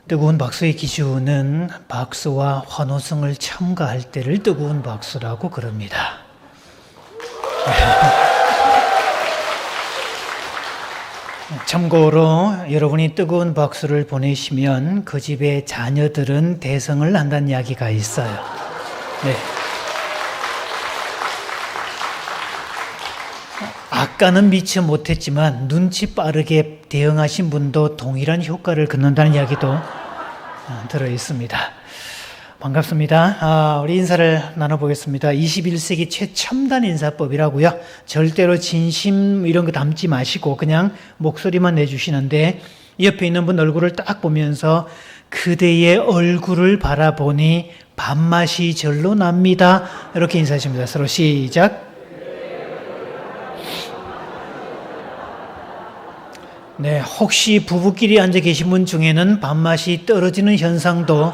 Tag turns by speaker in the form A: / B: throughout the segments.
A: 뜨거운 박수의 기준은 박수와 환호성을 첨가할 때를 뜨거운 박수라고 그럽니다. 참고로 여러분이 뜨거운 박수를 보내시면 그 집의 자녀들은 대성을 한다는 이야기가 있어요. 네. 아까는 미처 못했지만 눈치 빠르게 대응하신 분도 동일한 효과를 갖는다는 이야기도 들어 있습니다. 반갑습니다. 우리 인사를 나눠보겠습니다. 21세기 최첨단 인사법이라고요. 절대로 진심 이런 거 담지 마시고 그냥 목소리만 내주시는데 옆에 있는 분 얼굴을 딱 보면서 그대의 얼굴을 바라보니 밥맛이 절로 납니다. 이렇게 인사하십니다. 서로 시작. 네, 혹시 부부끼리 앉아 계신 분 중에는 밥맛이 떨어지는 현상도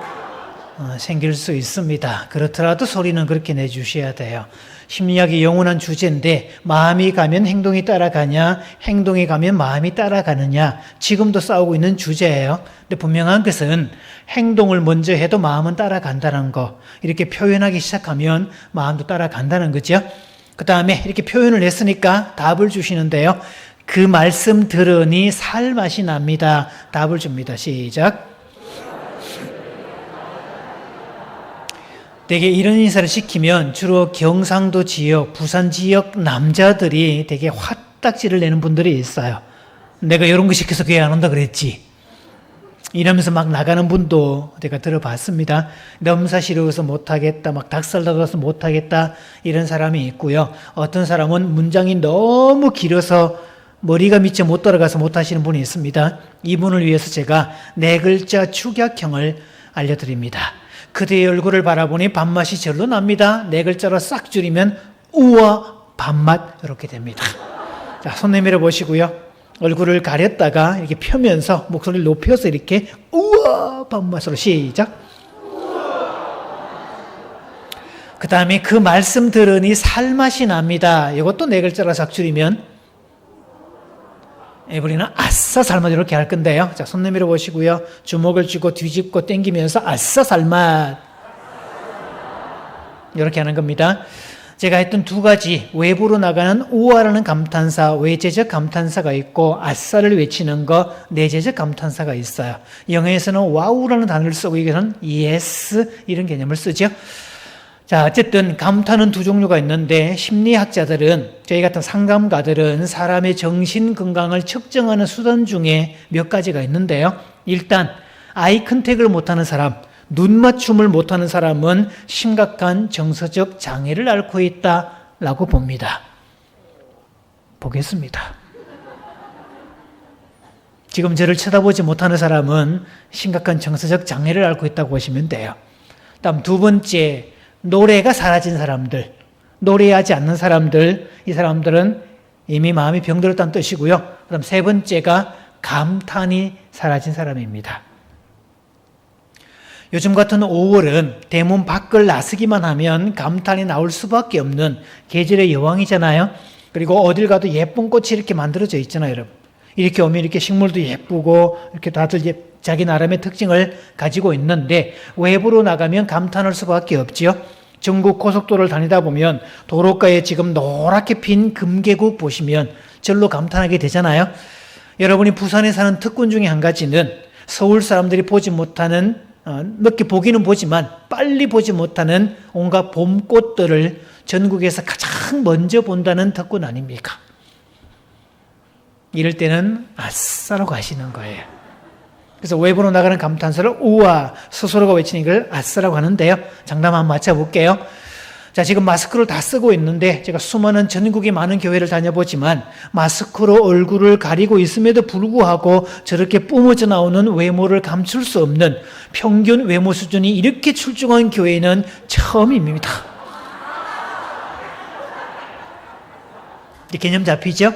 A: 생길 수 있습니다. 그렇더라도 소리는 그렇게 내주셔야 돼요. 심리학이 영원한 주제인데 마음이 가면 행동이 따라가냐, 행동이 가면 마음이 따라가느냐, 지금도 싸우고 있는 주제예요. 근데 분명한 것은 행동을 먼저 해도 마음은 따라간다는 거, 이렇게 표현하기 시작하면 마음도 따라간다는 거죠. 그 다음에 이렇게 표현을 했으니까 답을 주시는데요. 그 말씀 들으니 살맛이 납니다. 답을 줍니다. 시작. 되게 이런 인사를 시키면 주로 경상도 지역, 부산 지역 남자들이 되게 화딱지를 내는 분들이 있어요. 내가 이런 거 시켜서 교회 안 온다 그랬지. 이러면서 막 나가는 분도 제가 들어봤습니다. 넘사시러워서 못하겠다, 막 닭살 돋아서 못하겠다, 이런 사람이 있고요. 어떤 사람은 문장이 너무 길어서 머리가 미처 못 따라가서 못하시는 분이 있습니다. 이분을 위해서 제가 4글자 축약형을 알려드립니다. 그대의 얼굴을 바라보니 밥맛이 절로 납니다. 4글자로 싹 줄이면 우와 밥맛, 이렇게 됩니다. 자, 손 내밀어 보시고요. 얼굴을 가렸다가 이렇게 펴면서 목소리를 높여서 이렇게 우와 밥맛으로 시작. 그 다음에 그 말씀 들으니 살맛이 납니다. 이것도 4글자로 싹 줄이면 우리는 아싸 살맛 이렇게 할 건데요. 자, 손 내밀어 보시고요. 주먹을 쥐고 뒤집고 당기면서 아싸 살맛 이렇게 하는 겁니다. 제가 했던 2가지, 외부로 나가는 우와라는 감탄사, 외재적 감탄사가 있고 아싸를 외치는 거, 내재적 감탄사가 있어요. 영어에서는 와우라는 단어를 쓰고 여기서는 yes 이런 개념을 쓰죠. 자, 어쨌든 감탄은 2 종류가 있는데 심리학자들은, 저희 같은 상담가들은 사람의 정신 건강을 측정하는 수단 중에 몇 가지가 있는데요. 일단 아이 컨택을 못하는 사람, 눈 맞춤을 못하는 사람은 심각한 정서적 장애를 앓고 있다라고 봅니다. 보겠습니다. 지금 저를 쳐다보지 못하는 사람은 심각한 정서적 장애를 앓고 있다고 보시면 돼요. 다음 2번째, 노래가 사라진 사람들, 노래하지 않는 사람들, 이 사람들은 이미 마음이 병들었다는 뜻이고요. 그 다음 3번째가 감탄이 사라진 사람입니다. 요즘 같은 5월은 대문 밖을 나서기만 하면 감탄이 나올 수밖에 없는 계절의 여왕이잖아요. 그리고 어딜 가도 예쁜 꽃이 이렇게 만들어져 있잖아요, 여러분. 이렇게 오면 이렇게 식물도 예쁘고 이렇게 다들 자기 나름의 특징을 가지고 있는데 외부로 나가면 감탄할 수밖에 없지요. 전국 고속도로를 다니다 보면 도로가에 지금 노랗게 핀 금계국 보시면 절로 감탄하게 되잖아요. 여러분이 부산에 사는 특권 중에 한 가지는 서울 사람들이 보지 못하는, 늦게 보기는 보지만 빨리 보지 못하는 온갖 봄꽃들을 전국에서 가장 먼저 본다는 특권 아닙니까? 이럴 때는 아싸라고 하시는 거예요. 그래서 외부로 나가는 감탄사를 우와 스스로가 외치는 걸 아싸라고 하는데요. 장담 한번 맞춰볼게요. 자, 지금 마스크를 다 쓰고 있는데 제가 수많은 전국의 많은 교회를 다녀보지만 마스크로 얼굴을 가리고 있음에도 불구하고 저렇게 뿜어져 나오는 외모를 감출 수 없는 평균 외모 수준이 이렇게 출중한 교회는 처음입니다. 이 개념 잡히죠?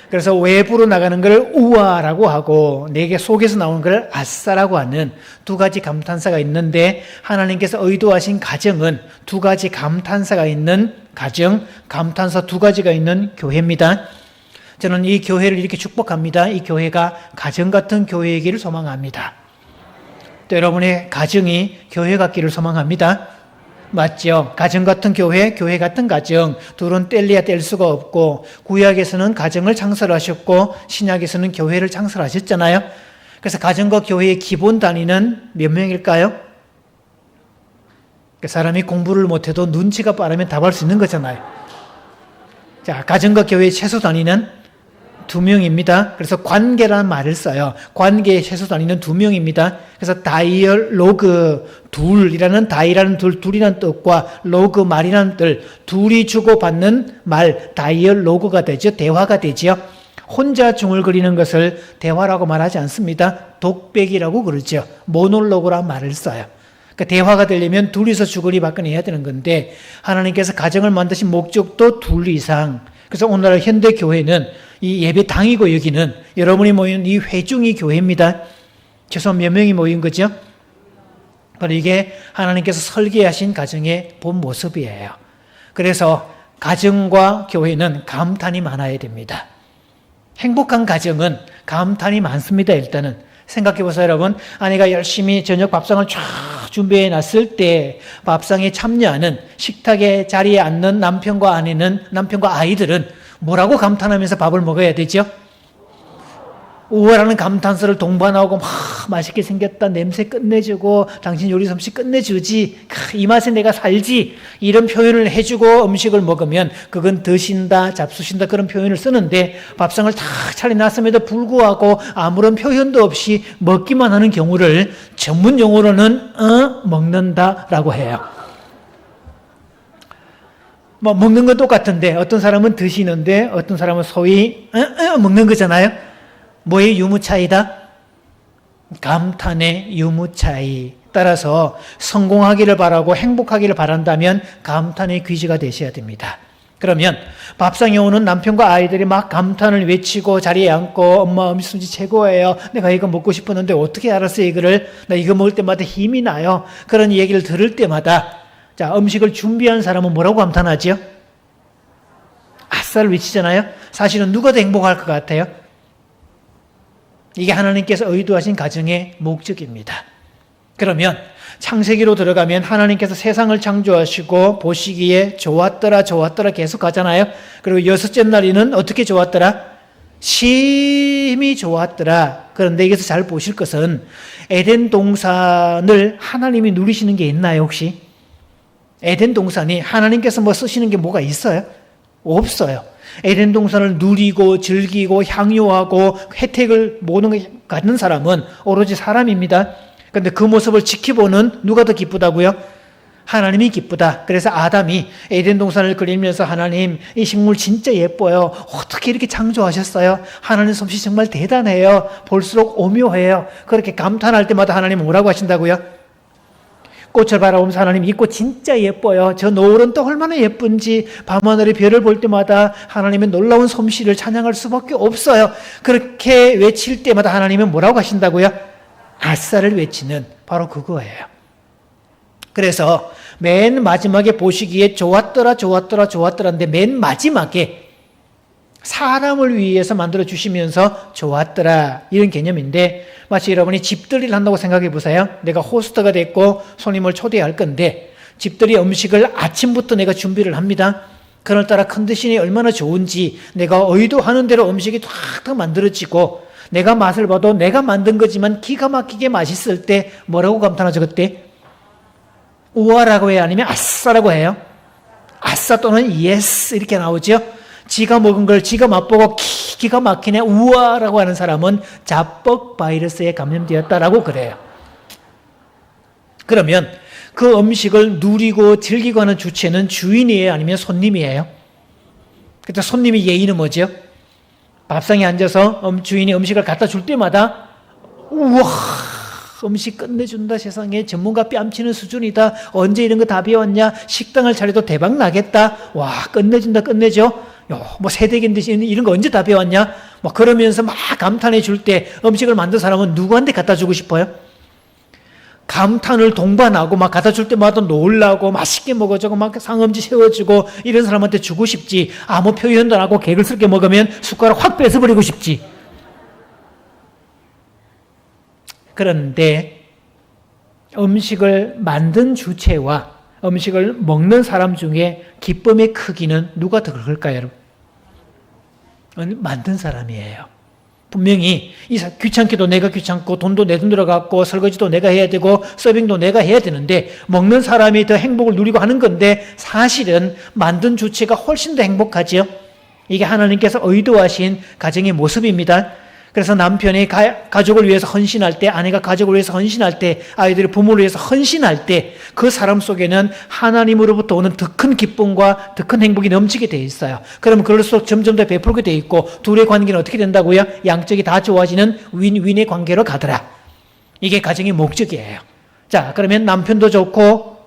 A: 그래서 외부로 나가는 걸 우와라고 하고 내게 속에서 나오는 걸 아싸라고 하는 2가지 감탄사가 있는데 하나님께서 의도하신 가정은 2가지 감탄사가 있는 가정, 감탄사 2가지가 있는 교회입니다. 저는 이 교회를 이렇게 축복합니다. 이 교회가 가정 같은 교회이기를 소망합니다. 또 여러분의 가정이 교회 같기를 소망합니다. 맞죠? 가정 같은 교회, 교회 같은 가정, 둘은 뗄래야 뗄 수가 없고, 구약에서는 가정을 창설하셨고 신약에서는 교회를 창설하셨잖아요. 그래서 가정과 교회의 기본 단위는 몇 명일까요? 사람이 공부를 못해도 눈치가 빠르면 답할 수 있는 거잖아요. 자, 가정과 교회의 최소 단위는 2명입니다. 그래서 관계라는 말을 써요. 관계의 최소 단위는 2명입니다. 그래서 다이얼로그, 둘이라는 다이라는 둘이라는 뜻과 로그 말이라는 뜻, 둘이 주고받는 말, 다이얼로그가 되죠. 대화가 되죠. 혼자 중얼거리는 것을 대화라고 말하지 않습니다. 독백이라고 그러죠. 모놀로그라는 말을 써요. 그러니까 대화가 되려면 둘이서 주거니 받거니 해야 되는 건데, 하나님께서 가정을 만드신 목적도 둘 이상. 그래서 오늘날 현대 교회는 이 예배당이고 여기는 여러분이 모인 이 회중이 교회입니다. 최소한 몇 명이 모인 거죠? 바로 이게 하나님께서 설계하신 가정의 본 모습이에요. 그래서 가정과 교회는 감탄이 많아야 됩니다. 행복한 가정은 감탄이 많습니다. 일단은 생각해 보세요, 여러분. 아내가 열심히 저녁 밥상을 쫙 준비해 놨을 때 밥상에 참여하는, 식탁에 자리에 앉는 남편과 아이들은 뭐라고 감탄하면서 밥을 먹어야 되죠? 우월하는 감탄사를 동반하고 막 맛있게 생겼다, 냄새 끝내주고, 당신 요리 솜씨 끝내주지, 이 맛에 내가 살지, 이런 표현을 해주고 음식을 먹으면 그건 드신다, 잡수신다 그런 표현을 쓰는데, 밥상을 다 차려놨음에도 불구하고 아무런 표현도 없이 먹기만 하는 경우를 전문 용어로는 먹는다라고 해요. 뭐 먹는 건 똑같은데 어떤 사람은 드시는데 어떤 사람은 소위 먹는 거잖아요. 뭐의 유무차이다? 감탄의 유무차이. 따라서 성공하기를 바라고 행복하기를 바란다면 감탄의 귀지가 되셔야 됩니다. 그러면 밥상에 오는 남편과 아이들이 막 감탄을 외치고 자리에 앉고, 엄마 음식솜씨 최고예요, 내가 이거 먹고 싶었는데 어떻게 알았어요 이거를, 나 이거 먹을 때마다 힘이 나요, 그런 얘기를 들을 때마다, 자, 음식을 준비한 사람은 뭐라고 감탄하죠? 아싸를 외치잖아요. 사실은 누가 더 행복할 것 같아요? 이게 하나님께서 의도하신 가정의 목적입니다. 그러면 창세기로 들어가면 하나님께서 세상을 창조하시고 보시기에 좋았더라 좋았더라 계속 가잖아요. 그리고 여섯째 날에는 어떻게 좋았더라? 심히 좋았더라. 그런데 여기서 잘 보실 것은 에덴 동산을 하나님이 누리시는 게 있나요 혹시? 에덴 동산이 하나님께서 뭐 쓰시는 게 뭐가 있어요? 없어요. 에덴 동산을 누리고 즐기고 향유하고 혜택을 모든 걸 갖는 사람은 오로지 사람입니다. 그런데 그 모습을 지켜보는 누가 더 기쁘다고요? 하나님이 기쁘다. 그래서 아담이 에덴 동산을 그리면서, 하나님 이 식물 진짜 예뻐요, 어떻게 이렇게 창조하셨어요, 하나님 솜씨 정말 대단해요, 볼수록 오묘해요, 그렇게 감탄할 때마다 하나님은 뭐라고 하신다고요? 꽃을 바라보면서, 하나님 이 꽃 진짜 예뻐요, 저 노을은 또 얼마나 예쁜지, 밤하늘의 별을 볼 때마다 하나님의 놀라운 솜씨를 찬양할 수밖에 없어요. 그렇게 외칠 때마다 하나님은 뭐라고 하신다고요? 아싸를 외치는, 바로 그거예요. 그래서 맨 마지막에 보시기에 좋았더라 좋았더라 좋았더라인데, 맨 마지막에 사람을 위해서 만들어 주시면서 좋았더라, 이런 개념인데, 마치 여러분이 집들이를 한다고 생각해 보세요. 내가 호스트가 됐고 손님을 초대할 건데, 집들이 음식을 아침부터 내가 준비를 합니다. 그날따라 컨디션이 얼마나 좋은지 내가 의도하는 대로 음식이 탁탁 만들어지고, 내가 맛을 봐도 내가 만든 거지만 기가 막히게 맛있을 때 뭐라고 감탄하죠 그때? 우와라고 해요, 아니면 아싸라고 해요? 아싸 또는 예스 이렇게 나오죠. 지가 먹은 걸 지가 맛보고 기가 막히네 우와라고 하는 사람은 자뻑 바이러스에 감염되었다라고 그래요. 그러면 그 음식을 누리고 즐기고 하는 주체는 주인이에요, 아니면 손님이에요? 그때 손님이 예의는 뭐죠? 밥상에 앉아서 주인이 음식을 갖다 줄 때마다 우와 음식 끝내준다, 세상에 전문가 뺨치는 수준이다, 언제 이런 거 다 배웠냐, 식당을 차려도 대박 나겠다, 와 끝내준다 끝내줘, 뭐 세대기인데 이런 거 언제 다 배웠냐, 뭐 그러면서 막 감탄해 줄 때 음식을 만든 사람은 누구한테 갖다 주고 싶어요? 감탄을 동반하고 막 갖다 줄 때마다 놀라고 맛있게 먹어주고 막 상음지 세워주고 이런 사람한테 주고 싶지, 아무 표현도 안 하고 개글스럽게 먹으면 숟가락 확 뺏어버리고 싶지. 그런데 음식을 만든 주체와 음식을 먹는 사람 중에 기쁨의 크기는 누가 더 클까요, 여러분? 만든 사람이에요. 분명히 귀찮기도 내가 귀찮고 돈도 내 돈 들어갔고 설거지도 내가 해야 되고 서빙도 내가 해야 되는데 먹는 사람이 더 행복을 누리고 하는 건데 사실은 만든 주체가 훨씬 더 행복하지요. 이게 하나님께서 의도하신 가정의 모습입니다. 그래서 남편이 가족을 위해서 헌신할 때, 아내가 가족을 위해서 헌신할 때, 아이들이 부모를 위해서 헌신할 때 그 사람 속에는 하나님으로부터 오는 더 큰 기쁨과 더 큰 행복이 넘치게 돼 있어요. 그러면 그럴수록 점점 더 베풀게 돼 있고 둘의 관계는 어떻게 된다고요? 양쪽이 다 좋아지는 윈윈의 관계로 가더라. 이게 가정의 목적이에요. 자, 그러면 남편도 좋고,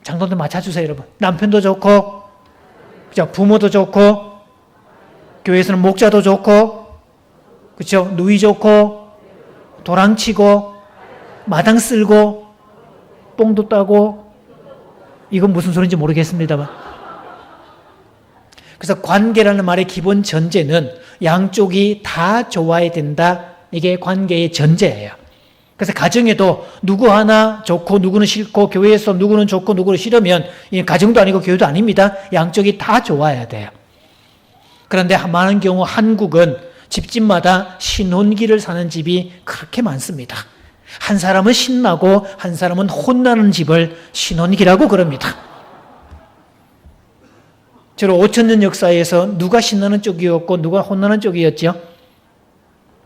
A: 장동도 맞춰주세요, 여러분. 남편도 좋고, 부모도 좋고, 교회에서는 목자도 좋고, 그렇죠? 누이 좋고, 도랑치고, 마당 쓸고, 뽕도 따고, 이건 무슨 소리인지 모르겠습니다만. 그래서 관계라는 말의 기본 전제는 양쪽이 다 좋아야 된다. 이게 관계의 전제예요. 그래서 가정에도 누구 하나 좋고 누구는 싫고 교회에서 누구는 좋고 누구는 싫으면 가정도 아니고 교회도 아닙니다. 양쪽이 다 좋아야 돼요. 그런데 많은 경우 한국은 집집마다 신혼기를 사는 집이 그렇게 많습니다. 한 사람은 신나고 한 사람은 혼나는 집을 신혼기라고 그럽니다. 주로 5,000년 역사에서 누가 신나는 쪽이었고 누가 혼나는 쪽이었죠?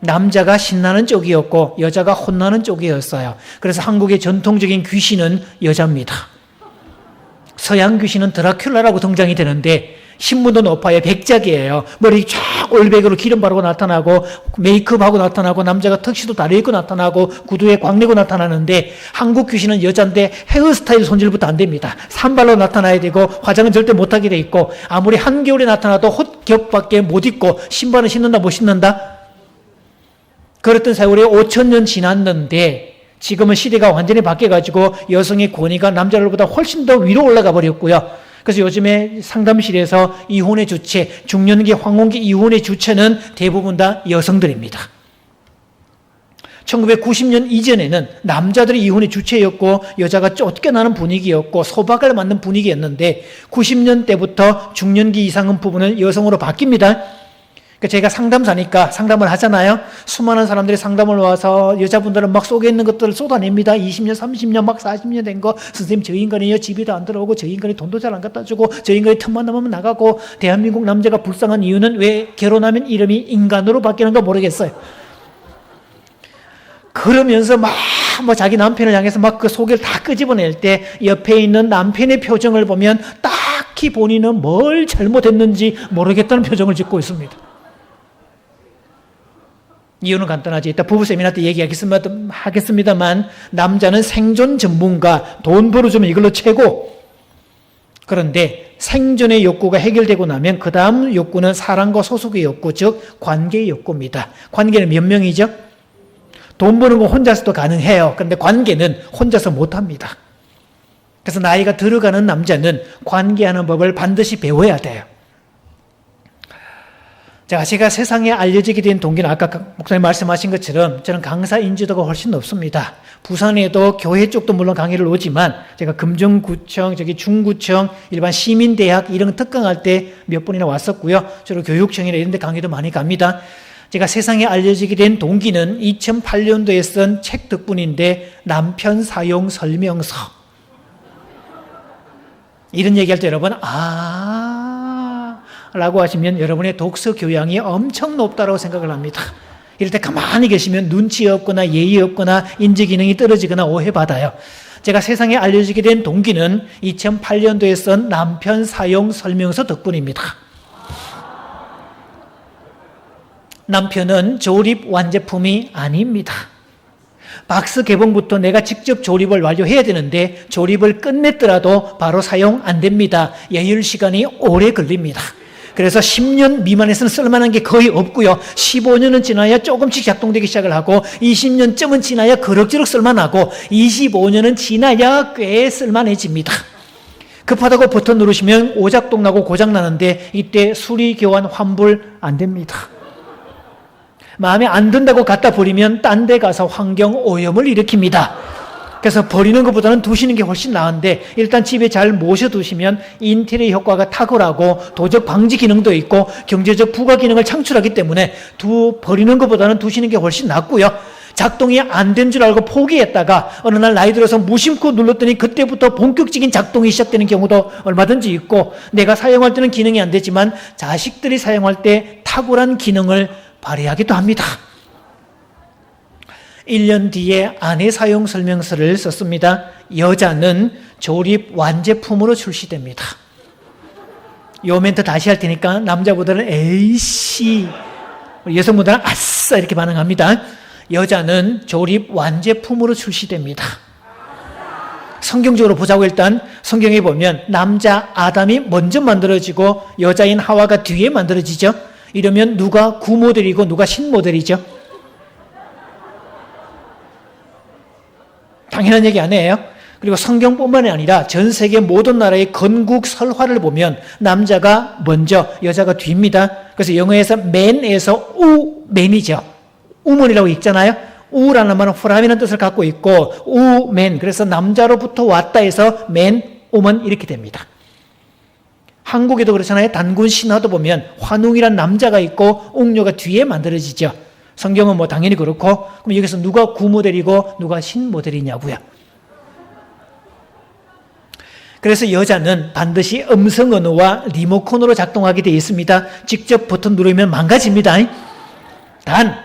A: 남자가 신나는 쪽이었고 여자가 혼나는 쪽이었어요. 그래서 한국의 전통적인 귀신은 여자입니다. 서양 귀신은 드라큘라라고 등장이 되는데 신분도 높아요. 백작이에요. 머리 쫙 올백으로 기름 바르고 나타나고 메이크업하고 나타나고 남자가 턱시도 다려입고 나타나고 구두에 광내고 나타나는데 한국 귀신은 여자인데 헤어스타일 손질부터 안 됩니다. 산발로 나타나야 되고 화장은 절대 못하게 돼 있고 아무리 한겨울에 나타나도 헛겹밖에 못 입고 신발은 신는다 못 신는다? 그랬던 세월이 5,000년 지났는데 지금은 시대가 완전히 바뀌어가지고 여성의 권위가 남자들보다 훨씬 더 위로 올라가 버렸고요. 그래서 요즘에 상담실에서 이혼의 주체, 중년기, 황혼기 이혼의 주체는 대부분 다 여성들입니다. 1990년 이전에는 남자들이 이혼의 주체였고 여자가 쫓겨나는 분위기였고 소박을 맞는 분위기였는데 90년대부터 중년기 이상은 부분은 여성으로 바뀝니다. 제가 상담사니까 상담을 하잖아요. 수많은 사람들이 상담을 와서 여자분들은 막 속에 있는 것들을 쏟아냅니다. 20년, 30년, 막 40년 된 거. 선생님, 저 인간이요. 집에도 안 들어오고, 저 인간이 돈도 잘 안 갖다 주고, 저 인간이 틈만 나면 나가고, 대한민국 남자가 불쌍한 이유는 왜 결혼하면 이름이 인간으로 바뀌는가 모르겠어요. 그러면서 막 자기 남편을 향해서 막 그 소개를 다 끄집어낼 때 옆에 있는 남편의 표정을 보면 딱히 본인은 뭘 잘못했는지 모르겠다는 표정을 짓고 있습니다. 이유는 간단하지. 이따 부부 세미나 때 얘기하겠습니다만 남자는 생존 전문가, 돈 벌어주면 이걸로 최고. 그런데 생존의 욕구가 해결되고 나면 그 다음 욕구는 사랑과 소속의 욕구, 즉 관계의 욕구입니다. 관계는 몇 명이죠? 돈 버는 거 혼자서도 가능해요. 그런데 관계는 혼자서 못합니다. 그래서 나이가 들어가는 남자는 관계하는 법을 반드시 배워야 돼요. 제가 세상에 알려지게 된 동기는 아까 목사님 말씀하신 것처럼 저는 강사 인지도가 훨씬 높습니다. 부산에도 교회 쪽도 물론 강의를 오지만 제가 금정구청, 중구청, 일반 시민대학 이런 특강할 때 몇 번이나 왔었고요. 주로 교육청이나 이런 데 강의도 많이 갑니다. 제가 세상에 알려지게 된 동기는 2008년도에 쓴 책 덕분인데 남편 사용 설명서. 이런 얘기할 때 여러분 라고 하시면 여러분의 독서 교양이 엄청 높다고 생각을 합니다. 이럴 때 가만히 계시면 눈치 없거나 예의 없거나 인지 기능이 떨어지거나 오해받아요. 제가 세상에 알려지게 된 동기는 2008년도에 쓴 남편 사용 설명서 덕분입니다. 남편은 조립 완제품이 아닙니다. 박스 개봉부터 내가 직접 조립을 완료해야 되는데 조립을 끝냈더라도 바로 사용 안 됩니다. 예열 시간이 오래 걸립니다. 그래서 10년 미만에서는 쓸만한 게 거의 없고요. 15년은 지나야 조금씩 작동되기 시작을 하고 20년쯤은 지나야 그럭저럭 쓸만하고 25년은 지나야 꽤 쓸만해집니다. 급하다고 버튼 누르시면 오작동 나고 고장 나는데 이때 수리 교환 환불 안 됩니다. 마음에 안 든다고 갖다 버리면 딴 데 가서 환경 오염을 일으킵니다. 그래서 버리는 것보다는 두시는 게 훨씬 나은데 일단 집에 잘 모셔두시면 인테리어 효과가 탁월하고 도적 방지 기능도 있고 경제적 부가 기능을 창출하기 때문에 버리는 것보다는 두시는 게 훨씬 낫고요. 작동이 안 된 줄 알고 포기했다가 어느 날 나이 들어서 무심코 눌렀더니 그때부터 본격적인 작동이 시작되는 경우도 얼마든지 있고, 내가 사용할 때는 기능이 안 되지만 자식들이 사용할 때 탁월한 기능을 발휘하기도 합니다. 1년 뒤에 아내 사용 설명서를 썼습니다. 여자는 조립 완제품으로 출시됩니다. 요 멘트 다시 할 테니까 남자보다는 에이씨, 여성보다는 아싸 이렇게 반응합니다. 여자는 조립 완제품으로 출시됩니다. 성경적으로 보자고. 일단 성경에 보면 남자 아담이 먼저 만들어지고 여자인 하와가 뒤에 만들어지죠. 이러면 누가 구모델이고 누가 신모델이죠? 당연한 얘기 아니에요. 그리고 성경뿐만이 아니라 전 세계 모든 나라의 건국 설화를 보면 남자가 먼저 여자가 뒤입니다. 그래서 영어에서 man에서 우맨이죠. 우먼이라고 읽잖아요. 우라는 말은 후람이라는 뜻을 갖고 있고 우맨, 그래서 남자로부터 왔다 해서 맨, 우먼 이렇게 됩니다. 한국에도 그렇잖아요. 단군 신화도 보면 환웅이란 남자가 있고 옥녀가 뒤에 만들어지죠. 성경은 뭐 당연히 그렇고, 그럼 여기서 누가 구모델이고 누가 신모델이냐고요. 그래서 여자는 반드시 음성 언어와 리모컨으로 작동하게 되어 있습니다. 직접 버튼 누르면 망가집니다. 단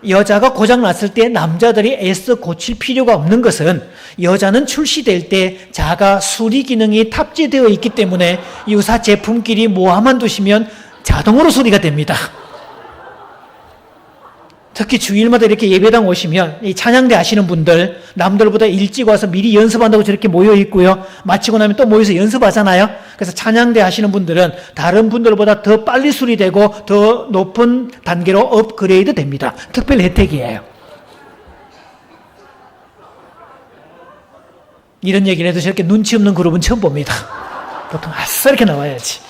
A: 여자가 고장났을 때 남자들이 애써 고칠 필요가 없는 것은 여자는 출시될 때 자가 수리 기능이 탑재되어 있기 때문에 유사 제품끼리 모아만 두시면 자동으로 수리가 됩니다. 특히 주일마다 이렇게 예배당 오시면 이 찬양대 하시는 분들 남들보다 일찍 와서 미리 연습한다고 저렇게 모여 있고요. 마치고 나면 또 모여서 연습하잖아요. 그래서 찬양대 하시는 분들은 다른 분들보다 더 빨리 수리되고 더 높은 단계로 업그레이드 됩니다. 특별 혜택이에요. 이런 얘기를 해도 저렇게 눈치 없는 그룹은 처음 봅니다. 보통 아싸 이렇게 나와야지.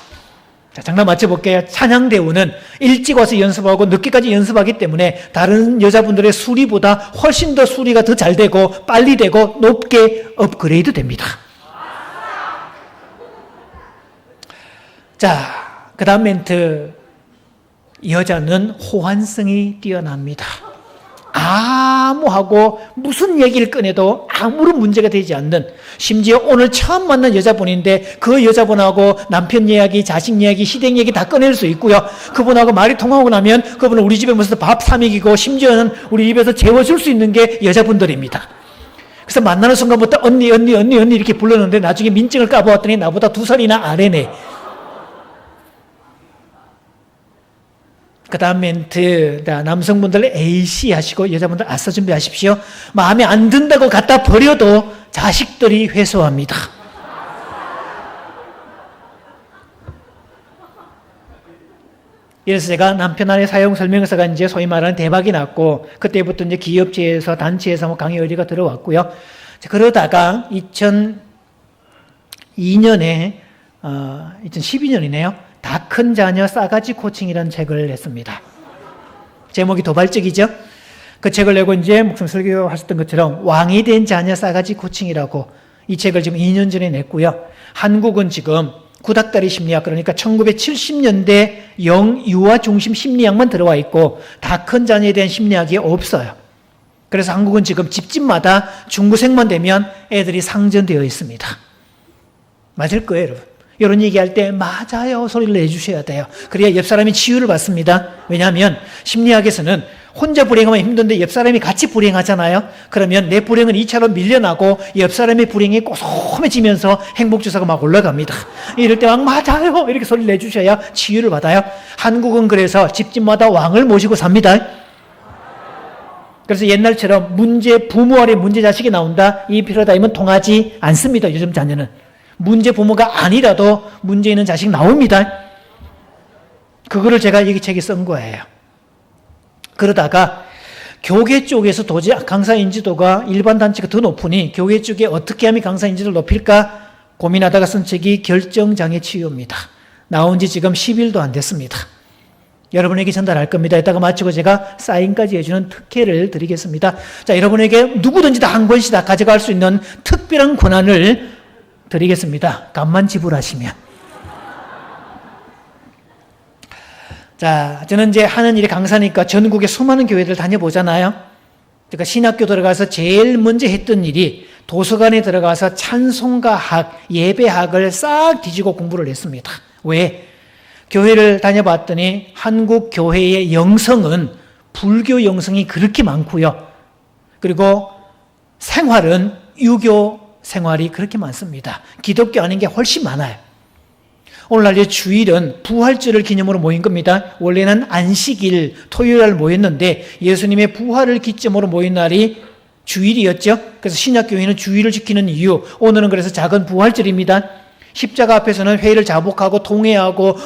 A: 자, 장난 맞춰볼게요. 찬양대우는 일찍 와서 연습하고 늦게까지 연습하기 때문에 다른 여자분들의 수리보다 훨씬 더 수리가 더 잘 되고 빨리 되고 높게 업그레이드 됩니다. 자, 그 다음 멘트. 여자는 호환성이 뛰어납니다. 아무하고 무슨 얘기를 꺼내도 아무런 문제가 되지 않는, 심지어 오늘 처음 만난 여자분인데 그 여자분하고 남편 이야기, 자식 이야기, 시댁 얘기 다 꺼낼 수 있고요. 그분하고 말이 통하고 나면 그분은 우리 집에 모여서 밥 사 먹이고 심지어는 우리 집에서 재워줄 수 있는 게 여자분들입니다. 그래서 만나는 순간부터 언니 이렇게 불렀는데 나중에 민증을 까보았더니 나보다 2살이나 아래네. 그 다음 멘트. 남성분들 AC 하시고 여자분들 아싸 준비하십시오. 마음에 안 든다고 갖다 버려도 자식들이 회수합니다. 그래서 제가 남편 아내 사용 설명서가 이제 소위 말하는 대박이 났고, 그때부터 이제 기업체에서 단체에서 뭐 강의 의뢰가 들어왔고요. 그러다가 2002년에 2012년이네요. 다 큰 자녀 싸가지 코칭이라는 책을 냈습니다. 제목이 도발적이죠? 그 책을 내고 이제 목사님 설교하셨던 것처럼 왕이 된 자녀 싸가지 코칭이라고 이 책을 지금 2년 전에 냈고요. 한국은 지금 구닥다리 심리학, 그러니까 1970년대 영유아 중심 심리학만 들어와 있고 다 큰 자녀에 대한 심리학이 없어요. 그래서 한국은 지금 집집마다 중고생만 되면 애들이 상전되어 있습니다. 맞을 거예요, 여러분. 이런 얘기할 때 맞아요 소리를 내주셔야 돼요. 그래야 옆 사람이 치유를 받습니다. 왜냐하면 심리학에서는 혼자 불행하면 힘든데 옆 사람이 같이 불행하잖아요. 그러면 내 불행은 이처럼 밀려나고 옆 사람의 불행이 꼬소매지면서 행복주사가 막 올라갑니다. 이럴 때 막 맞아요 이렇게 소리를 내주셔야 치유를 받아요. 한국은 그래서 집집마다 왕을 모시고 삽니다. 그래서 옛날처럼 문제 부모 아래 문제 자식이 나온다, 이 패러다임은 통하지 않습니다. 요즘 자녀는 문제 부모가 아니라도 문제 있는 자식 나옵니다. 그거를 제가 여기 책에 쓴 거예요. 그러다가 교계 쪽에서 도저히 강사 인지도가 일반 단체가 더 높으니 교계 쪽에 어떻게 하면 강사 인지도를 높일까 고민하다가 쓴 책이 결정장애 치유입니다. 나온 지 지금 10일도 안 됐습니다. 여러분에게 전달할 겁니다. 이따가 마치고 제가 사인까지 해주는 특혜를 드리겠습니다. 자, 여러분에게 누구든지 다 한 권씩 다 가져갈 수 있는 특별한 권한을 드리겠습니다. 값만 지불하시면. 자, 저는 이제 하는 일이 강사니까 전국의 수많은 교회들 다녀보잖아요. 그러니까 신학교 들어가서 제일 먼저 했던 일이 도서관에 들어가서 찬송가학, 예배학을 싹 뒤지고 공부를 했습니다. 왜? 교회를 다녀봤더니 한국 교회의 영성은 불교 영성이 그렇게 많고요. 그리고 생활은 유교 생활이 그렇게 많습니다. 기독교 아닌 게 훨씬 많아요. 오늘날 주일은 부활절을 기념으로 모인 겁니다. 원래는 안식일, 토요일 날 모였는데 예수님의 부활을 기점으로 모인 날이 주일이었죠. 그래서 신약교회는 주일을 지키는 이유, 오늘은 그래서 작은 부활절입니다. 십자가 앞에서는 회의를 자복하고 통회하고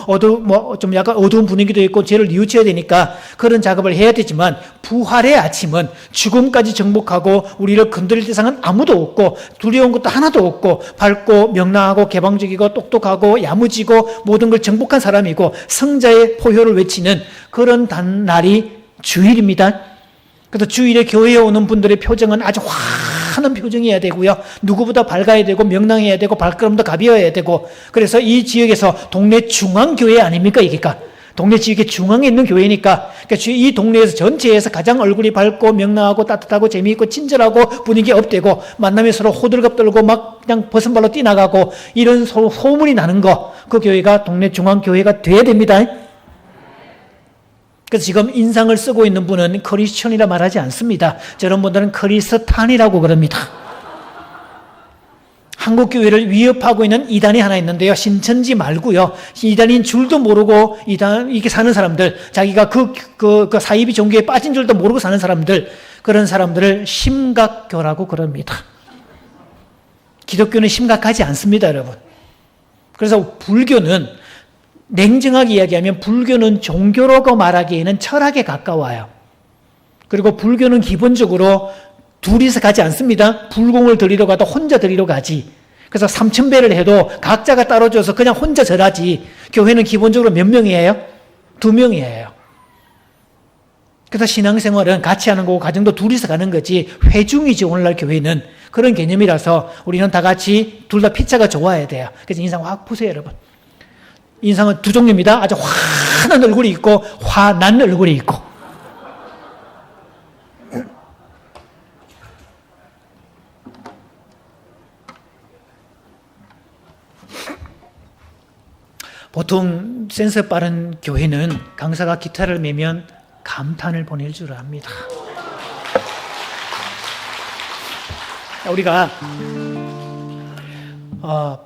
A: 좀 약간 어두운 분위기도 있고 죄를 뉘우쳐야 되니까 그런 작업을 해야 되지만 부활의 아침은 죽음까지 정복하고 우리를 건드릴 대상은 아무도 없고 두려운 것도 하나도 없고 밝고 명랑하고 개방적이고 똑똑하고 야무지고 모든 걸 정복한 사람이고 성자의 포효를 외치는 그런 날이 주일입니다. 그래서 주일에 교회에 오는 분들의 표정은 아주 환한 표정이어야 되고요. 누구보다 밝아야 되고 명랑해야 되고 발걸음도 가벼워야 되고, 그래서 이 지역에서 동네 중앙교회 아닙니까 이게가? 동네 지역의 중앙에 있는 교회니까, 그러니까 이 동네에서 전체에서 가장 얼굴이 밝고 명랑하고 따뜻하고 재미있고 친절하고 분위기 업되고 만나면 서로 호들갑 떨고 막 그냥 벗은발로 뛰나가고 이런 소문이 나는 거, 그 교회가 동네 중앙교회가 돼야 됩니다. 그래서 지금 인상을 쓰고 있는 분은 크리스천이라 말하지 않습니다. 저런 분들은 크리스탄이라고 그럽니다. 한국 교회를 위협하고 있는 이단이 하나 있는데요. 신천지 말고요. 이단인 줄도 모르고 이게 사는 사람들, 자기가 그 사이비 종교에 빠진 줄도 모르고 사는 사람들, 그런 사람들을 심각교라고 그럽니다. 기독교는 심각하지 않습니다, 여러분. 그래서 불교는 냉정하게 이야기하면 불교는 종교라고 말하기에는 철학에 가까워요. 그리고 불교는 기본적으로 둘이서 가지 않습니다. 불공을 드리러 가도 혼자 드리러 가지. 그래서 3,000배를 해도 각자가 따로 줘서 그냥 혼자 절하지. 교회는 기본적으로 몇 명이에요? 2명이에요. 그래서 신앙생활은 같이 하는 거고 가정도 둘이서 가는 거지 회중이지. 오늘날 교회는 그런 개념이라서 우리는 다 같이 둘 다 피자가 좋아야 돼요. 그래서 인상 확 푸세요, 여러분. 인상은 두 종류입니다. 아주 환한 얼굴이 있고 화난 얼굴이 있고. 보통 센스 빠른 교회는 강사가 기타를 매면 감탄을 보낼 줄 압니다. 우리가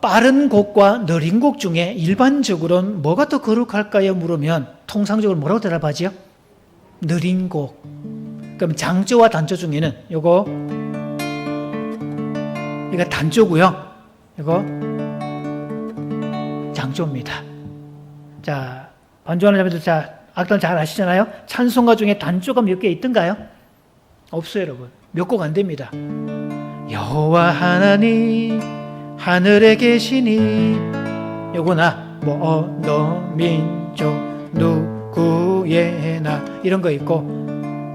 A: 빠른 곡과 느린 곡 중에 일반적으로는 뭐가 더 거룩할까요? 물으면 통상적으로 뭐라고 대답하지요? 느린 곡. 그럼 장조와 단조 중에는 이거 단조고요. 이거 장조입니다. 자, 반주하는 자매들, 자, 악단 잘 아시잖아요? 찬송가 중에 단조가 몇 개 있던가요? 없어요, 여러분. 몇 곡 안 됩니다. 여호와 하나님 하늘에 계시니, 요거나 어느 민족 누구예나 이런 거 있고,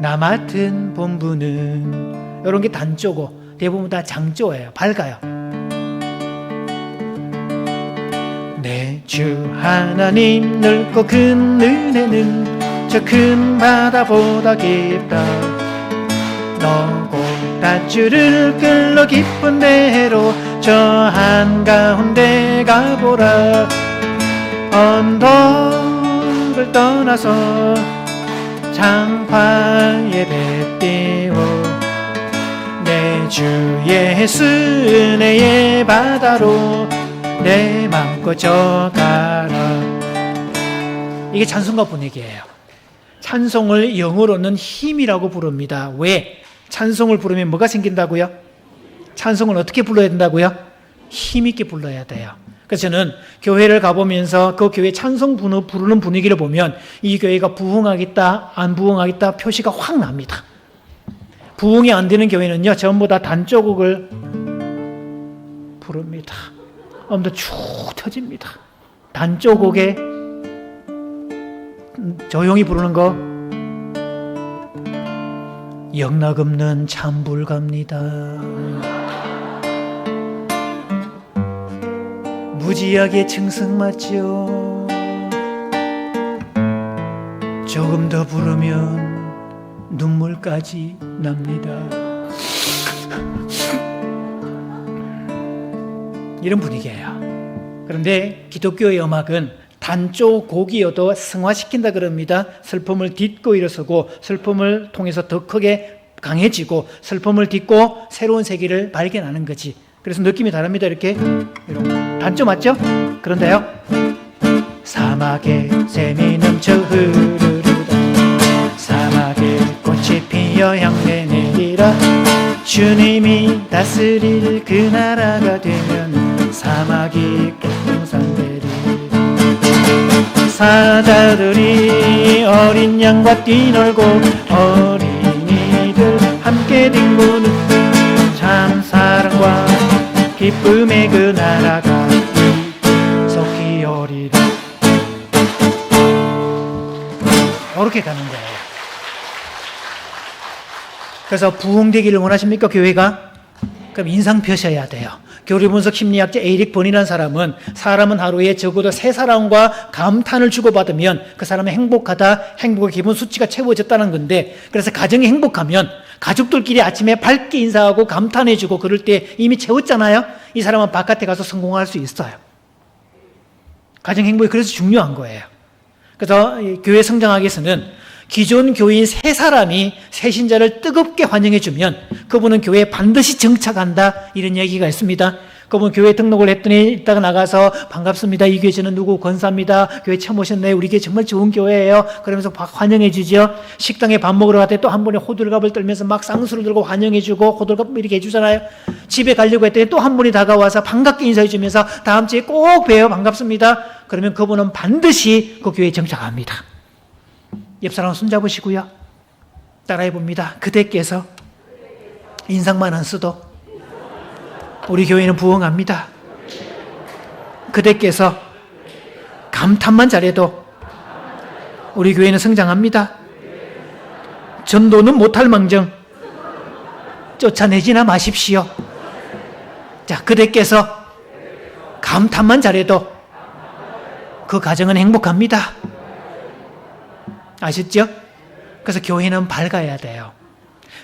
A: 나 맡은 본부는, 이런 게 단조고 대부분 다 장조예요. 밝아요. 내 주 하나님 넓고 큰 은혜는 저 큰 바다보다 깊다. 너고 닷줄을 끌러 깊은 데로 저 한가운데 가보라. 언덕을 떠나서 장파에 뱉띄워 내 주 예수 은혜의 바다로 내 맘껏 져가라. 이게 찬송가 분위기예요. 찬송을 영어로는 힘이라고 부릅니다. 왜? 찬송을 부르면 뭐가 생긴다고요? 찬송을 어떻게 불러야 된다고요? 힘있게 불러야 돼요. 그래서 저는 교회를 가보면서 그 교회 찬송 부르는 분위기를 보면 이 교회가 부흥하겠다, 안 부흥하겠다 표시가 확 납니다. 부흥이 안 되는 교회는요, 전부 다 단조곡을 부릅니다. 엄청 축 터집니다. 단조곡에 조용히 부르는 거. 영락없는 참불갑니다. 무지하게 청승맞죠. 조금 더 부르면 눈물까지 납니다. 이런 분위기예요. 그런데 기독교의 음악은 단조 곡이어도 승화시킨다 그럽니다. 슬픔을 딛고 일어서고 슬픔을 통해서 더 크게 강해지고 슬픔을 딛고 새로운 세계를 발견하는 거지. 그래서 느낌이 다릅니다. 이렇게 단조 맞죠? 그런데요, 사막에 샘이 넘쳐 흐르르다 사막에 꽃이 피어 향내 내리라 주님이 다스릴 그 나라가 되면 사막이 깨끗한되리 사자들이 어린 양과 뛰놀고 어린이들 함께 뒹구는 참 사랑과 기쁨의 그 나라가 속히 오리라. 이렇게 가는 거예요. 그래서 부흥되기를 원하십니까, 교회가? 그럼 인상 펴셔야 돼요. 교류분석 심리학자 에이릭 번이라는 사람은 하루에 적어도 3사람과 감탄을 주고받으면 그 사람은 행복하다, 행복의 기본 수치가 채워졌다는 건데, 그래서 가정이 행복하면 가족들끼리 아침에 밝게 인사하고 감탄해주고 그럴 때 이미 채웠잖아요. 이 사람은 바깥에 가서 성공할 수 있어요. 가정 행복이 그래서 중요한 거예요. 그래서 교회 성장하기 위해서는 기존 교인 3사람이 새신자를 뜨겁게 환영해주면 그분은 교회에 반드시 정착한다, 이런 얘기가 있습니다. 그분 교회 등록을 했더니 이따가 나가서 반갑습니다, 이 교회 저는 누구 권사입니다, 교회 처음 오셨네요, 우리 교회 정말 좋은 교회예요, 그러면서 환영해 주죠. 식당에 밥 먹으러 갈 때 또 한 번에 호들갑을 떨면서 막 쌍수를 들고 환영해 주고 호들갑 이렇게 해주잖아요. 집에 가려고 했더니 또 한 분이 다가와서 반갑게 인사해 주면서 다음 주에 꼭 봬요, 반갑습니다. 그러면 그분은 반드시 그 교회에 정착합니다. 옆 사람 손잡으시고요, 따라해 봅니다. 그대께서 인상만 안 써도 우리 교회는 부흥합니다. 그대께서 감탄만 잘해도 우리 교회는 성장합니다. 전도는 못할 망정 쫓아내지나 마십시오. 자, 그대께서 감탄만 잘해도 그 가정은 행복합니다. 아셨죠? 그래서 교회는 밝아야 돼요.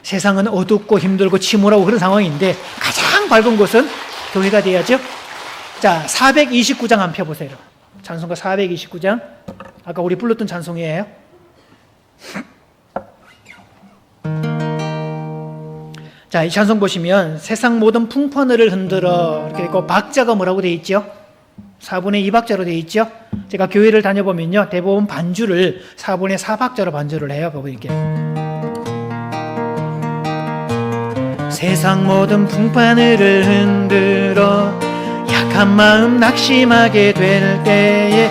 A: 세상은 어둡고 힘들고 침울하고 그런 상황인데 가장 밝은 곳은 교회가 돼야죠. 자, 429장 한번 펴보세요. 찬송가 429장. 아까 우리 불렀던 찬송이에요. 자, 이 찬송 보시면 세상 모든 풍파늘을 흔들어 이렇게 있고 박자가 뭐라고 되어 있죠? 4분의 2박자로 되어 있죠? 제가 교회를 다녀보면요, 대부분 반주를 4분의 4박자로 반주를 해요. 거기 이렇게. 세상 모든 풍파늘을 흔들어 약한 마음 낙심하게 될 때에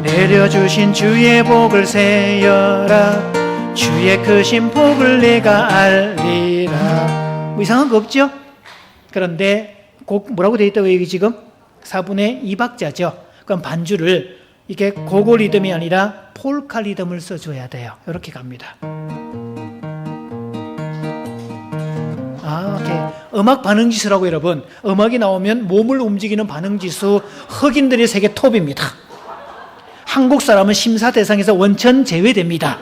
A: 내려주신 주의 복을 세여라 주의 크신 복을 내가 알리라. 뭐 이상한 거 없죠? 그런데 곡 뭐라고 되어 있다고 여기 지금? 4분의 2박자죠. 그럼 반주를 이게 고고 리듬이 아니라 폴카 리듬을 써줘야 돼요. 이렇게 갑니다. 오케이. 음악 반응지수라고 여러분. 음악이 나오면 몸을 움직이는 반응지수 흑인들의 세계 톱입니다. 한국 사람은 심사 대상에서 원천 제외됩니다.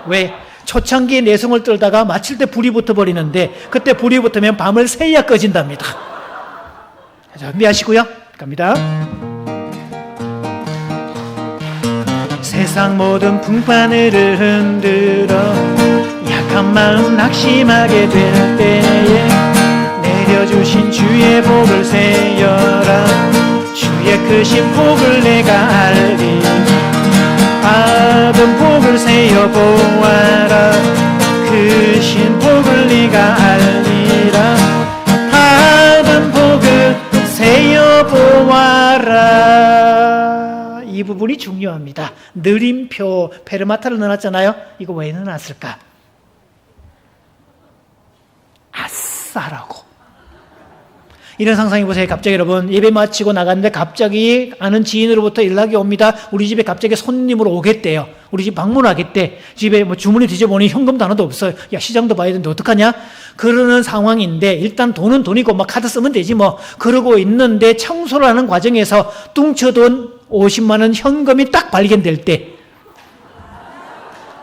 A: 왜? 초창기에 내성을 떨다가 마칠 때 불이 붙어버리는데 그때 불이 붙으면 밤을 새야 꺼진답니다. 자, 준비하시고요. 갑니다. 세상 모든 풍파늘을 흔들어 약한 마음 낙심하게 될 때에 내려주신 주의 복을 세여라 주의 크신 복을 내가 알리 받은 복을 세여 보아라 크신 복을 네가 알리라 받은 복을 세여 보아라. 이 부분이 중요합니다. 느림표 페르마타를 넣어놨잖아요. 이거 왜 넣어놨을까? 아싸라고. 이런 상상해 보세요. 갑자기 여러분 예배 마치고 나갔는데 갑자기 아는 지인으로부터 연락이 옵니다. 우리 집에 갑자기 손님으로 오겠대요. 우리 집 방문하겠대. 집에 뭐 주문이 뒤져보니 현금도 하나도 없어요. 야, 시장도 봐야 되는데 어떡하냐? 그러는 상황인데 일단 돈은 돈이고 뭐 카드 쓰면 되지 뭐. 그러고 있는데 청소를 하는 과정에서 뚱쳐둔 50만 원 현금이 딱 발견될 때,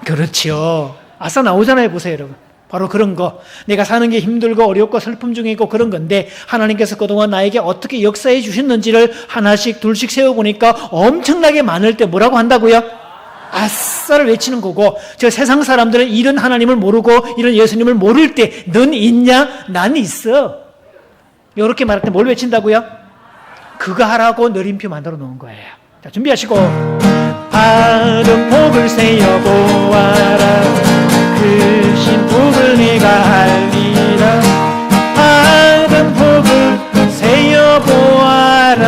A: 그렇죠. 아싸 나오잖아요. 보세요 여러분. 바로 그런 거. 내가 사는 게 힘들고 어렵고 슬픔 중에 있고 그런 건데 하나님께서 그동안 나에게 어떻게 역사해 주셨는지를 하나씩 둘씩 세워보니까 엄청나게 많을 때 뭐라고 한다고요? 아싸를 외치는 거고, 저 세상 사람들은 이런 하나님을 모르고 이런 예수님을 모를 때 넌 있냐? 난 있어. 이렇게 말할 때 뭘 외친다고요? 그거 하라고 느림표 만들어 놓은 거예요. 자, 준비하시고. 받은 복을 세어보아라. 그 신복을 내가 알리라. 받은 복을 세어보아라.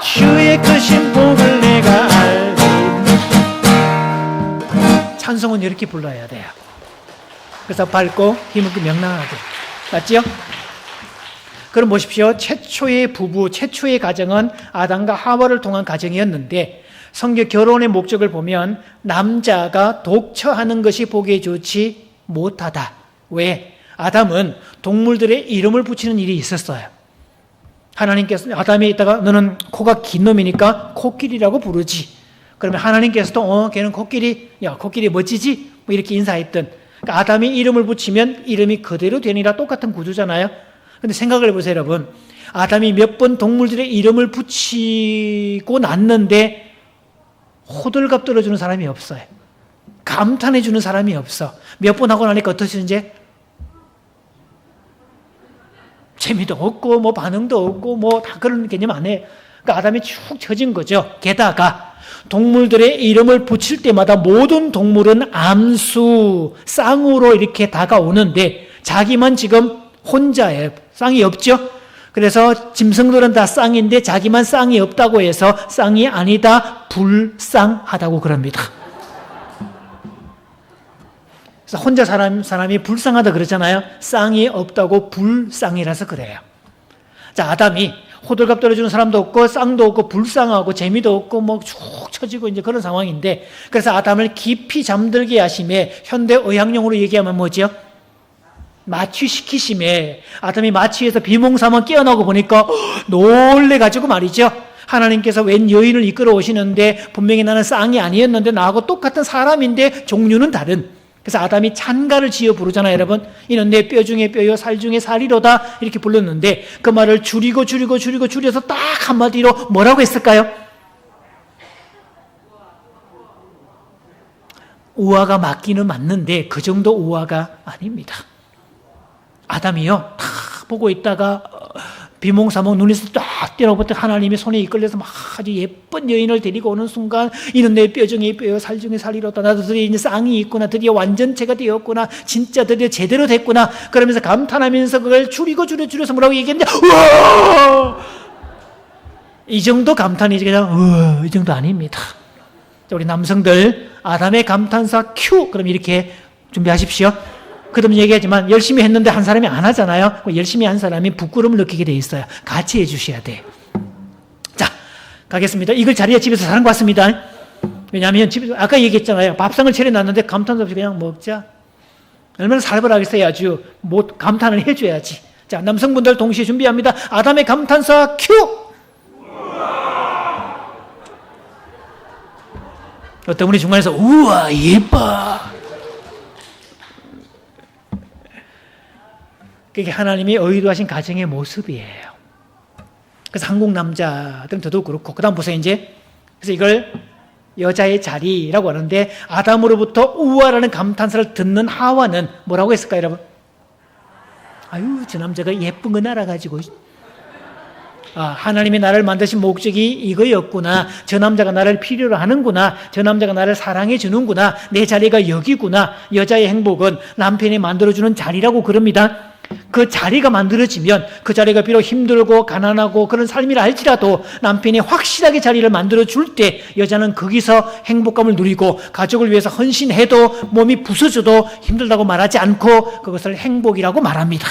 A: 주의 크신 복을 내가 알리라. 찬송은 이렇게 불러야 돼요. 그래서 밝고 힘있고 명랑하게. 맞죠? 그럼 보십시오. 최초의 부부, 최초의 가정은 아담과 하와를 통한 가정이었는데 성경 결혼의 목적을 보면 남자가 독처하는 것이 보기에 좋지 못하다. 왜? 아담은 동물들의 이름을 붙이는 일이 있었어요. 하나님께서 아담이 있다가 너는 코가 긴 놈이니까 코끼리라고 부르지. 그러면 하나님께서도 걔는 코끼리, 야 코끼리 멋지지? 뭐 이렇게 인사했던. 그러니까 아담이 이름을 붙이면 이름이 그대로 되니라 똑같은 구조잖아요. 근데 생각을 해보세요 여러분. 아담이 몇 번 동물들의 이름을 붙이고 났는데 호들갑 떨어주는 사람이 없어요. 감탄해주는 사람이 없어. 몇 번 하고 나니까 어떠시는지? 재미도 없고 뭐 반응도 없고 뭐 다 그런 개념 안 해. 그러니까 아담이 축 처진 거죠. 게다가 동물들의 이름을 붙일 때마다 모든 동물은 암수, 쌍으로 이렇게 다가오는데 자기만 지금 혼자예요. 쌍이 없죠? 그래서 짐승들은 다 쌍인데 자기만 쌍이 없다고 해서 쌍이 아니다, 불쌍하다고 그럽니다. 그래서 혼자 사람이 불쌍하다 그러잖아요. 쌍이 없다고 불쌍이라서 그래요. 자, 아담이 호들갑 떨어주는 사람도 없고 쌍도 없고 불쌍하고 재미도 없고 뭐 쭉 처지고 이제 그런 상황인데, 그래서 아담을 깊이 잠들게 하심에 현대 의학용어로 얘기하면 뭐죠? 마취시키심에 아담이 마취해서 비몽사몽 깨어나고 보니까 놀래가지고 말이죠. 하나님께서 웬 여인을 이끌어 오시는데 분명히 나는 쌍이 아니었는데 나하고 똑같은 사람인데 종류는 다른. 그래서 아담이 찬가를 지어 부르잖아요 여러분. 이는 내 뼈 중에 뼈요 살 중에 살이로다 이렇게 불렀는데 그 말을 줄여서 딱 한마디로 뭐라고 했을까요? 우화가 맞기는 맞는데 그 정도 우화가 아닙니다. 아담이요 다 보고 있다가 비몽사몽 눈에서 딱 뛰어보더니 하나님이 손에 이끌려서 막 아주 예쁜 여인을 데리고 오는 순간 이는 내 뼈 중에 뼈요 살 중에 살이로다. 나도 드디어 이제 쌍이 있구나. 드디어 완전체가 되었구나. 진짜 드디어 제대로 됐구나. 그러면서 감탄하면서 그걸 줄여서 뭐라고 얘기했는데 우와! 이 정도 감탄이지 그냥 우와 이 정도 아닙니다. 자, 우리 남성들 아담의 감탄사 큐 그럼 이렇게 준비하십시오. 그러면 얘기하지만 열심히 했는데 한 사람이 안 하잖아요. 열심히 한 사람이 부끄러움을 느끼게 돼 있어요. 같이 해주셔야 돼. 자, 가겠습니다. 이걸 자리에 집에서 사는 것 같습니다. 왜냐하면 집에서 아까 얘기했잖아요. 밥상을 차려놨는데 감탄도 없이 그냥 먹자. 얼마나 살벌하겠어요. 아주 뭐 감탄을 해줘야지. 자, 남성분들 동시에 준비합니다. 아담의 감탄사 큐. 어떤 분이 중간에서 우와 예뻐. 그게 하나님이 의도하신 가정의 모습이에요. 그래서 한국 남자들은 더더욱 그렇고, 그 다음 보세요, 이제. 그래서 이걸 여자의 자리라고 하는데, 아담으로부터 우와라는 감탄사를 듣는 하와는 뭐라고 했을까요, 여러분? 아유, 저 남자가 예쁜 건 알아가지고. 하나님이 나를 만드신 목적이 이거였구나. 저 남자가 나를 필요로 하는구나. 저 남자가 나를 사랑해 주는구나. 내 자리가 여기구나. 여자의 행복은 남편이 만들어주는 자리라고 그럽니다. 그 자리가 만들어지면 그 자리가 비록 힘들고 가난하고 그런 삶이라 할지라도 남편이 확실하게 자리를 만들어줄 때 여자는 거기서 행복감을 누리고 가족을 위해서 헌신해도 몸이 부서져도 힘들다고 말하지 않고 그것을 행복이라고 말합니다.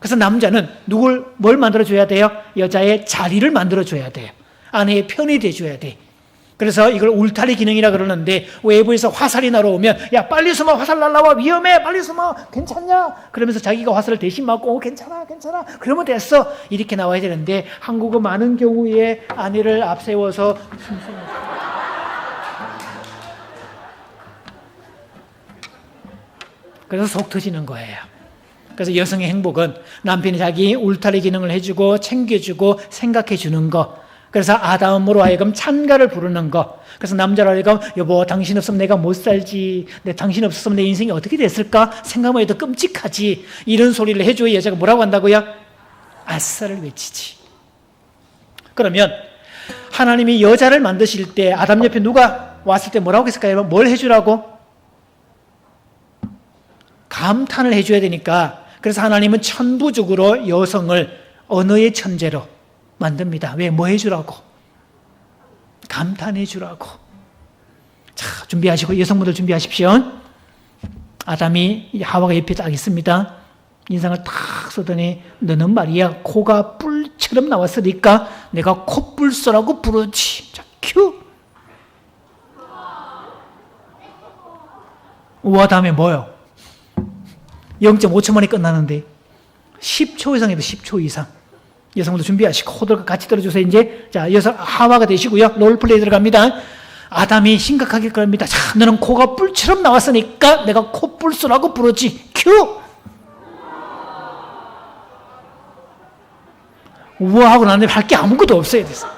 A: 그래서 남자는 뭘 만들어줘야 돼요? 여자의 자리를 만들어줘야 돼요. 아내의 편이 돼줘야 돼. 그래서 이걸 울타리 기능이라 그러는데, 외부에서 화살이 날아오면 야 빨리 숨어, 화살 날라와, 위험해, 빨리 숨어, 괜찮냐? 그러면서 자기가 화살을 대신 맞고 괜찮아 그러면 됐어, 이렇게 나와야 되는데, 한국은 많은 경우에 아내를 앞세워서 그래서 속 터지는 거예요. 그래서 여성의 행복은 남편이 자기 울타리 기능을 해주고 챙겨주고 생각해 주는 거. 그래서 아담으로 하여금 찬가를 부르는 거. 그래서 남자로 하여금 여보 당신 없으면 내가 못 살지, 당신 없었으면 내 인생이 어떻게 됐을까 생각만 해도 끔찍하지, 이런 소리를 해줘야 여자가 뭐라고 한다고요? 아싸를 외치지. 그러면 하나님이 여자를 만드실 때 아담 옆에 누가 왔을 때 뭐라고 했을까요? 뭘 해주라고? 감탄을 해줘야 되니까, 그래서 하나님은 천부적으로 여성을 언어의 천재로 만듭니다. 왜? 뭐 해주라고? 감탄해 주라고. 자, 준비하시고, 여성분들 준비하십시오. 아담이 하와가 옆에 딱 있습니다. 인상을 탁 쏘더니 너는 말이야 코가 뿔처럼 나왔으니까 내가 콧불소라고 부르지. 자, 큐. 우와 다음에 뭐요? 0.5초 만에 끝나는데 10초 이상 해도 10초 이상. 여성분들 준비하시고 호들갑 같이 들어주세요. 이제 자, 여성 하와가 되시고요. 롤플레이 들어갑니다. 아담이 심각하게 그럽니다. 자, 너는 코가 뿔처럼 나왔으니까 내가 콧불소라고 부르지. 큐. 우와 하고 나는데 할 게 아무것도 없어야 됐어.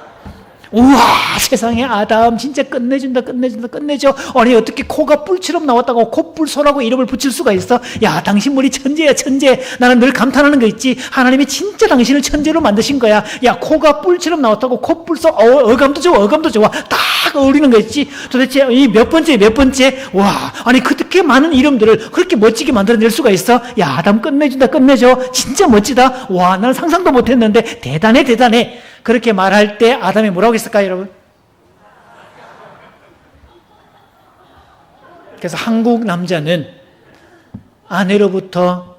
A: 우와 세상에 아담 진짜 끝내준다. 아니 어떻게 코가 뿔처럼 나왔다고 콧불소라고 이름을 붙일 수가 있어? 야 당신 머리 천재야 천재. 나는 늘 감탄하는 거 있지. 하나님이 진짜 당신을 천재로 만드신 거야. 야 코가 뿔처럼 나왔다고 콧불소. 어감도 좋아 딱 어울리는 거 있지. 도대체 이 몇 번째 와 아니 그렇게 많은 이름들을 그렇게 멋지게 만들어낼 수가 있어? 야 아담 끝내줘 진짜 멋지다. 와 나는 상상도 못했는데 대단해. 그렇게 말할 때 아담이 뭐라고 했을까요, 여러분? 그래서 한국 남자는 아내로부터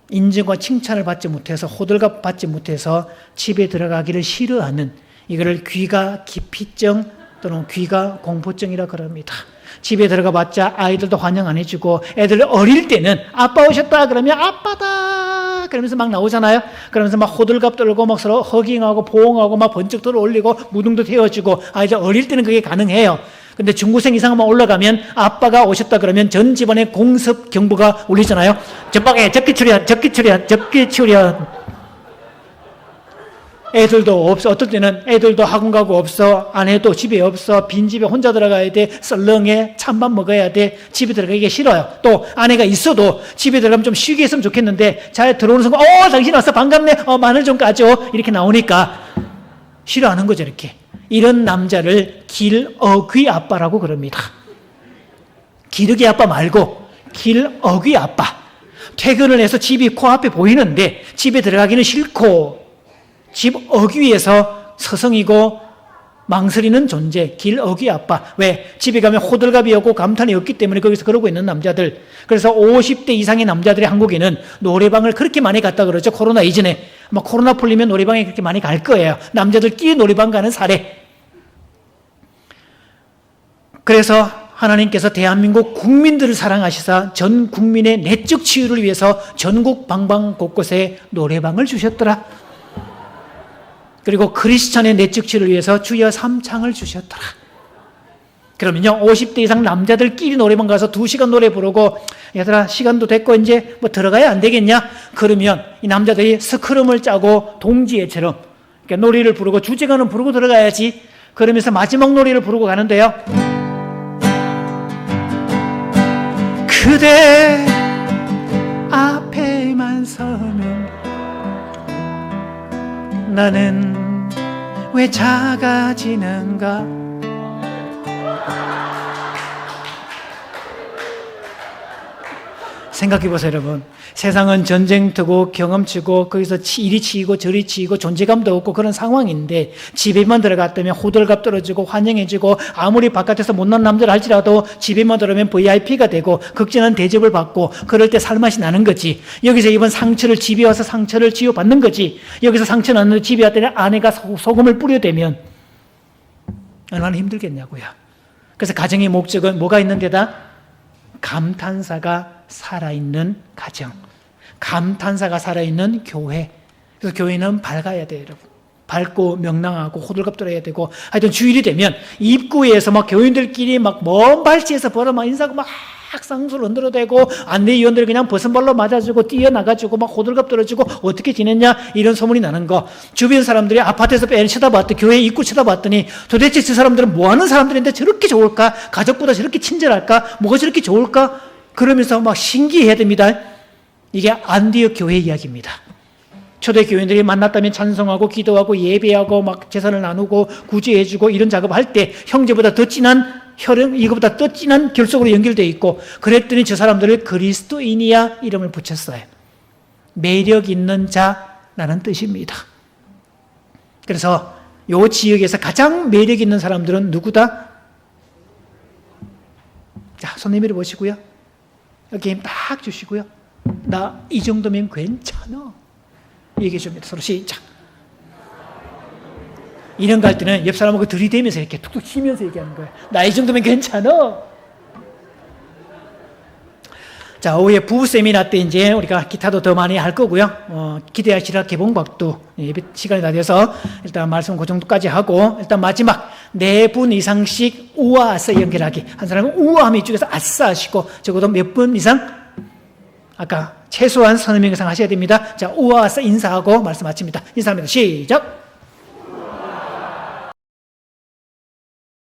A: 인정과 칭찬을 받지 못해서, 호들갑 받지 못해서 집에 들어가기를 싫어하는, 이거를 귀가 기피증 또는 귀가 공포증이라 그럽니다. 집에 들어가 봤자 아이들도 환영 안 해주고, 애들 어릴 때는 아빠 오셨다 그러면 아빠다 그러면서 막 나오잖아요. 그러면서 막 호들갑 떨고 막 서로 허깅하고 포옹하고 막 번쩍 들어 올리고 무등도 태워주고, 아이들 어릴 때는 그게 가능해요. 근데 중고생 이상만 올라가면 아빠가 오셨다 그러면 전 집안에 공습 경보가 울리잖아요. 전방에 적기 출현. 애들도 없어. 어떨 때는 애들도 학원 가고 없어. 아내도 집에 없어. 빈집에 혼자 들어가야 돼. 썰렁해. 찬밥 먹어야 돼. 집에 들어가기 싫어요. 또 아내가 있어도 집에 들어가면 좀 쉬게 했으면 좋겠는데 잘 들어오는 순간 당신 왔어 반갑네. 마늘 좀 까줘. 이렇게 나오니까 싫어하는 거죠. 이렇게. 이런 남자를 길어귀 아빠라고 그럽니다. 기르기 아빠 말고 길어귀 아빠. 퇴근을 해서 집이 코앞에 보이는데 집에 들어가기는 싫고 집 어귀에서 서성이고 망설이는 존재, 길어귀 아빠. 왜? 집에 가면 호들갑이 없고 감탄이 없기 때문에 거기서 그러고 있는 남자들. 그래서 50대 이상의 남자들이 한국에는 노래방을 그렇게 많이 갔다 그러죠. 코로나 이전에. 아마 코로나 풀리면 노래방에 그렇게 많이 갈 거예요. 남자들끼리 노래방 가는 사례. 그래서 하나님께서 대한민국 국민들을 사랑하시사 전 국민의 내적 치유를 위해서 전국 방방 곳곳에 노래방을 주셨더라. 그리고 크리스찬의 내적 치유를 위해서 주여 삼창을 주셨더라. 그러면요 50대 이상 남자들끼리 노래방 가서 2시간 노래 부르고 얘들아 시간도 됐고 이제 뭐 들어가야 안 되겠냐? 그러면 이 남자들이 스크럼을 짜고 동지애처럼 그러니까 노래를 부르고 주제가는 부르고 들어가야지. 그러면서 마지막 노래를 부르고 가는데요. 그대 앞에만 서면 나는 왜 작아지는가? 생각해 보세요, 여러분. 세상은 전쟁터고 경험치고 거기서 이리 치이고 저리 치이고 존재감도 없고 그런 상황인데 집에만 들어갔다면 호들갑 떨어지고 환영해지고 아무리 바깥에서 못난 남자를 할지라도 집에만 들어오면 VIP가 되고 극진한 대접을 받고 그럴 때 살맛이 나는 거지. 여기서 입은 상처를 집에 와서 상처를 치유받는 거지. 여기서 상처 났는데 집에 왔더니 아내가 소금을 뿌려대면 얼마나 힘들겠냐고요. 그래서 가정의 목적은 뭐가 있는 데다? 감탄사가 살아있는 가정, 감탄사가 살아있는 교회. 그래서 교회는 밝아야 돼요, 여러분. 밝고 명랑하고 호들갑 떨어야 되고, 하여튼 주일이 되면 입구에서 막 교인들끼리 막 먼 발치에서 벌어 막 인사하고 막 쌍수를 흔들어대고 안내위원들이 그냥 버선발로 맞아주고 뛰어나가지고 막 호들갑 떨어지고 어떻게 지냈냐 이런 소문이 나는 거. 주변 사람들이 아파트에서 뺑 쳐다봤더니 교회 입구 쳐다봤더니 도대체 저 사람들은 뭐하는 사람들인데 저렇게 좋을까? 가족보다 저렇게 친절할까? 뭐가 저렇게 좋을까? 그러면서 막 신기해야 됩니다. 이게 안디옥 교회 이야기입니다. 초대교인들이 만났다면 찬송하고 기도하고 예배하고 막 제사를 나누고 구제해주고 이런 작업을 할 때 형제보다 더 진한 혈연, 이거보다 더 진한 결속으로 연결되어 있고 그랬더니 저 사람들을 그리스도인이야 이름을 붙였어요. 매력 있는 자라는 뜻입니다. 그래서 이 지역에서 가장 매력 있는 사람들은 누구다? 자, 손 내밀어 보시고요. 여기 힘 딱 주시고요. 나 이 정도면 괜찮아. 얘기해 줍니다. 서로 시작. 이런 거 할 때는 옆 사람하고 들이대면서 이렇게 툭툭 치면서 얘기하는 거예요. 나 이 정도면 괜찮아. 자, 오후에 부부 세미나 때 이제 우리가 기타도 더 많이 할 거고요. 기대하시라 개봉박도 예배 시간이 다 돼서 일단 말씀 그 정도까지 하고 일단 마지막 4분 이상씩 우와 아싸 연결하기. 한 사람은 우와 하면 이쪽에서 아싸 하시고 적어도 몇 분 이상? 아까 최소한 3명 이상 하셔야 됩니다. 자, 우와 아싸 인사하고 말씀 마칩니다. 인사합니다. 시작.